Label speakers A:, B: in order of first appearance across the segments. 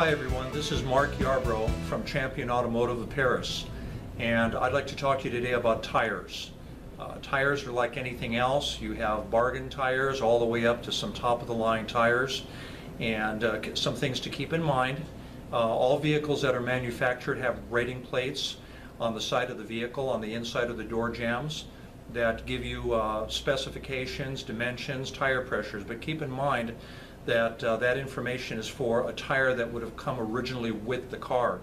A: Hi everyone, this is Mark Yarbrough from Champion Automotive of Paris, and I'd like to talk to you today about tires. Tires are like anything else. You have bargain tires all the way up to some top-of-the-line tires, and some things to keep in mind. All vehicles that are manufactured have rating plates on the side of the vehicle, on the inside of the door jambs, that give you specifications, dimensions, tire pressures, but keep in mind that that information is for a tire that would have come originally with the car.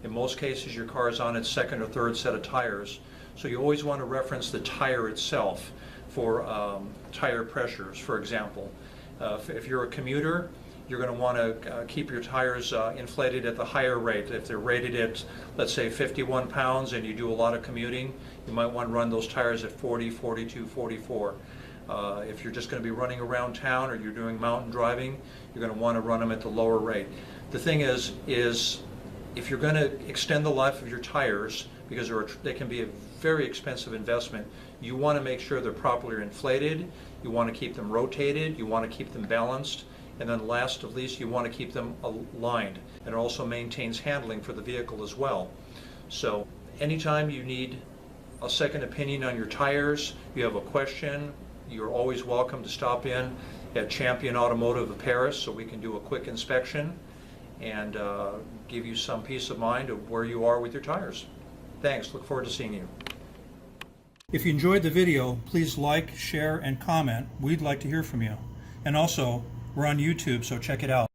A: In most cases, your car is on its second or third set of tires, so you always want to reference the tire itself for tire pressures, for example. If you're a commuter, you're going to want to keep your tires inflated at the higher rate. If they're rated at, let's say, 51 pounds and you do a lot of commuting, you might want to run those tires at 40, 42, 44. If you're just going to be running around town or you're doing mountain driving, you're going to want to run them at the lower rate. The thing is if you're going to extend the life of your tires, because they can be a very expensive investment, you want to make sure they're properly inflated, you want to keep them rotated, you want to keep them balanced, and then last but not least, you want to keep them aligned. And it also maintains handling for the vehicle as well. So anytime you need a second opinion on your tires, you have a question, you're always welcome to stop in at Champion Automotive of Paris so we can do a quick inspection and give you some peace of mind of where you are with your tires. Thanks. Look forward to seeing you. If you enjoyed the video, please like, share, and comment. We'd like to hear from you. And also, we're on YouTube, so check it out.